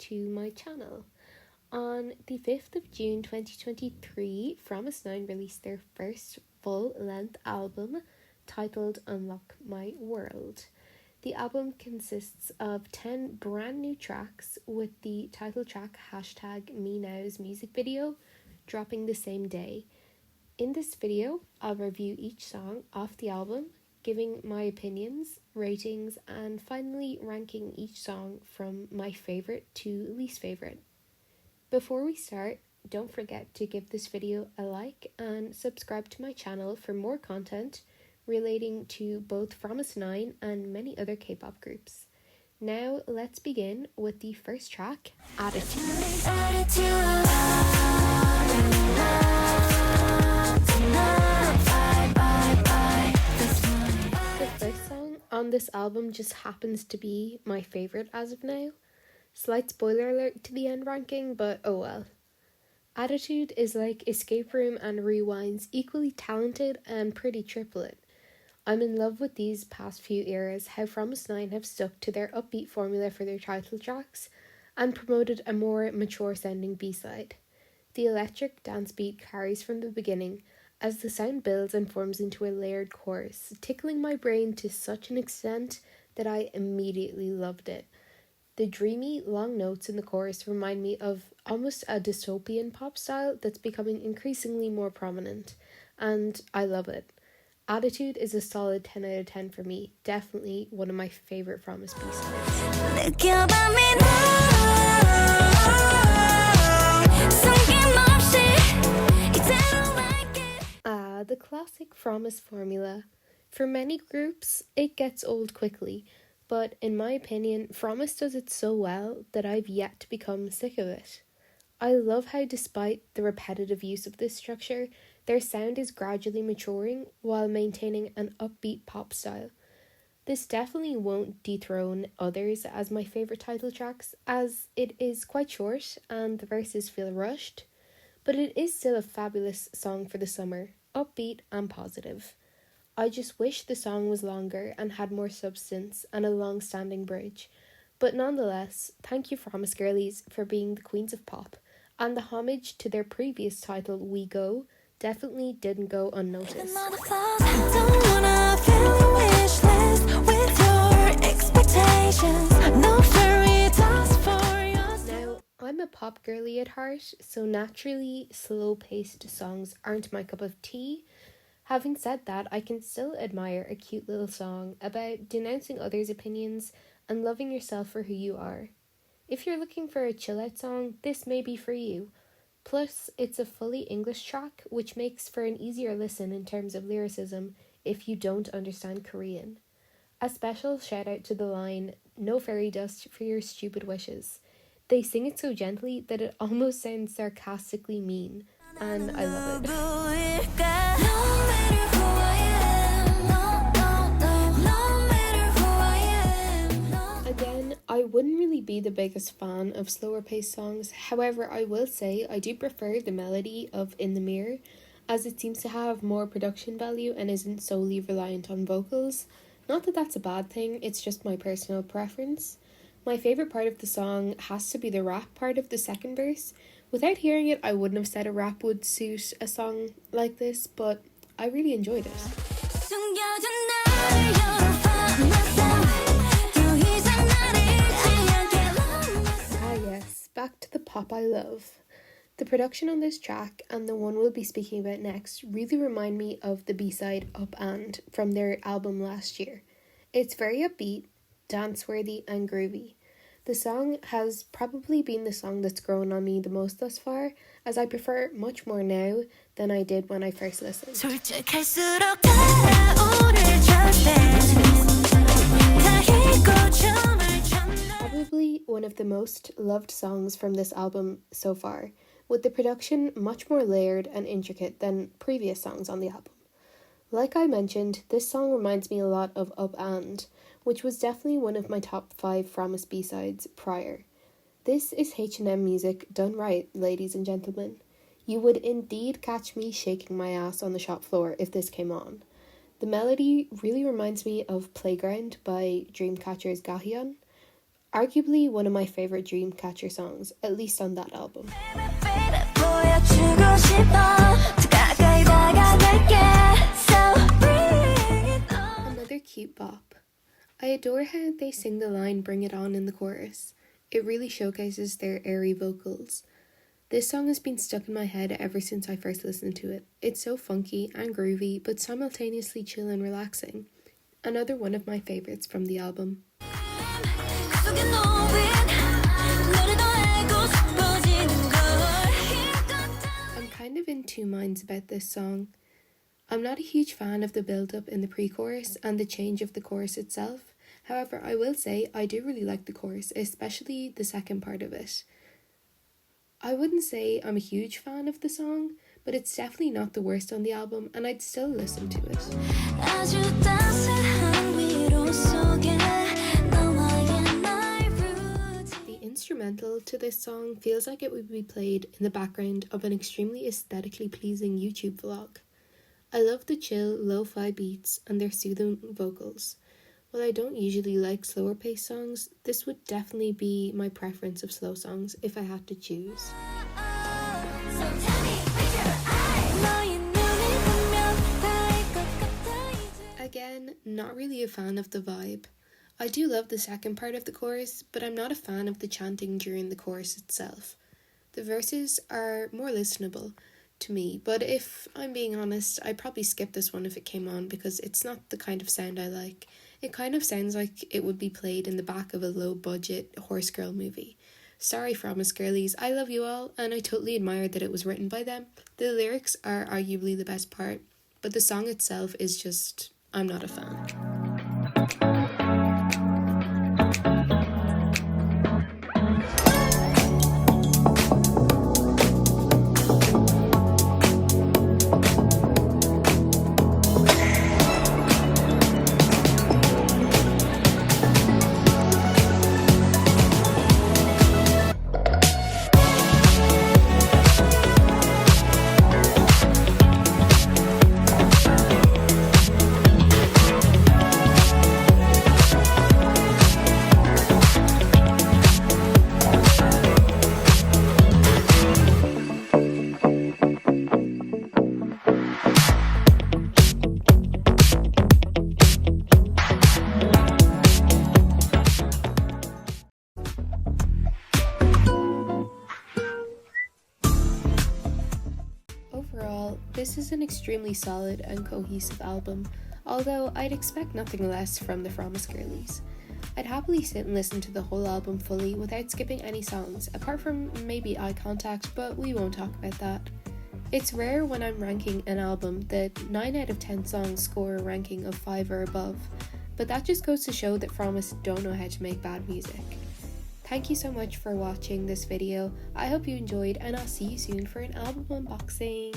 to my channel. On the 5th of June 2023, fromis released their first full-length album titled Unlock My World. The album consists of 10 brand new tracks, with the title track #menow's music video dropping the same day. In this video, I'll review each song off the album, giving my opinions, ratings, and finally ranking each song from my favourite to least favourite. Before we start, don't forget to give this video a like and subscribe to my channel for more content relating to both fromis and many other K-pop groups. Now let's begin with the first track, Attitude. The first song on this album just happens to be my favourite as of now. Slight spoiler alert to the end ranking, but oh well. Attitude is like Escape Room and Rewind's equally talented and pretty triplet. I'm in love with these past few eras, how fromis have stuck to their upbeat formula for their title tracks and promoted a more mature sounding B-side. The electric dance beat carries from the beginning as the sound builds and forms into a layered chorus, tickling my brain to such an extent that I immediately loved it. The dreamy, long notes in the chorus remind me of almost a dystopian pop style that's becoming increasingly more prominent, and I love it. Attitude is a solid 10 out of 10 for me, definitely one of my favourite fromis B-sides. The classic fromis formula. For many groups, it gets old quickly, but in my opinion, fromis does it so well that I've yet to become sick of it. I love how despite the repetitive use of this structure, their sound is gradually maturing while maintaining an upbeat pop style. This definitely won't dethrone others as my favourite title tracks, as it is quite short and the verses feel rushed, but it is still a fabulous song for the summer, upbeat and positive. I just wish the song was longer and had more substance and a long-standing bridge, but nonetheless, thank you fromis girlies for being the queens of pop, and the homage to their previous title, We Go, definitely didn't go unnoticed. Now, I'm a pop girly at heart, so naturally slow-paced songs aren't my cup of tea. Having said that, I can still admire a cute little song about denouncing others' opinions and loving yourself for who you are. If you're looking for a chill-out song, this may be for you. Plus, it's a fully English track, which makes for an easier listen in terms of lyricism if you don't understand Korean. A special shout out to the line, "No fairy dust for your stupid wishes." They sing it so gently that it almost sounds sarcastically mean, and I love it. Again, I wouldn't really be the biggest fan of slower paced songs, however I will say I do prefer the melody of In the Mirror, as it seems to have more production value and isn't solely reliant on vocals. Not that that's a bad thing, it's just my personal preference. My favourite part of the song has to be the rap part of the second verse. Without hearing it, I wouldn't have said a rap would suit a song like this, but I really enjoyed it. Yes, back to the pop I love. The production on this track, and the one we'll be speaking about next, really remind me of the B-side Up And from their album last year. It's very upbeat, dance-worthy and groovy. The song has probably been the song that's grown on me the most thus far, as I prefer it much more now than I did when I first listened. Probably one of the most loved songs from this album so far, with the production much more layered and intricate than previous songs on the album. Like I mentioned, this song reminds me a lot of Up And, which was definitely one of my top 5 fromis B-sides prior. This is H&M music done right, ladies and gentlemen. You would indeed catch me shaking my ass on the shop floor if this came on. The melody really reminds me of Playground by Dreamcatcher's Gahyun. Arguably one of my favourite Dreamcatcher songs, at least on that album. Another cute bop. I adore how they sing the line "Bring It On" in the chorus. It really showcases their airy vocals. This song has been stuck in my head ever since I first listened to it. It's so funky and groovy, but simultaneously chill and relaxing. Another one of my favourites from the album. I'm kind of in two minds about this song. I'm not a huge fan of the build-up in the pre-chorus and the change of the chorus itself. However, I will say I do really like the chorus, especially the second part of it. I wouldn't say I'm a huge fan of the song, but it's definitely not the worst on the album, and I'd still listen to it. The instrumental to this song feels like it would be played in the background of an extremely aesthetically pleasing YouTube vlog. I love the chill, lo-fi beats and their soothing vocals. While I don't usually like slower paced songs, this would definitely be my preference of slow songs if I had to choose. Again, not really a fan of the vibe. I do love the second part of the chorus, but I'm not a fan of the chanting during the chorus itself. The verses are more listenable to me, but if I'm being honest, I'd probably skip this one if it came on because it's not the kind of sound I like. It kind of sounds like it would be played in the back of a low-budget horse girl movie. Sorry, Fromis girlies, I love you all, and I totally admire that it was written by them. The lyrics are arguably the best part, but the song itself is just, I'm not a fan. Overall, this is an extremely solid and cohesive album, although I'd expect nothing less from the Fromis girlies. I'd happily sit and listen to the whole album fully without skipping any songs, apart from maybe Eye Contact, but we won't talk about that. It's rare when I'm ranking an album that 9 out of 10 songs score a ranking of 5 or above, but that just goes to show that Fromis don't know how to make bad music. Thank you so much for watching this video. I hope you enjoyed, and I'll see you soon for an album unboxing.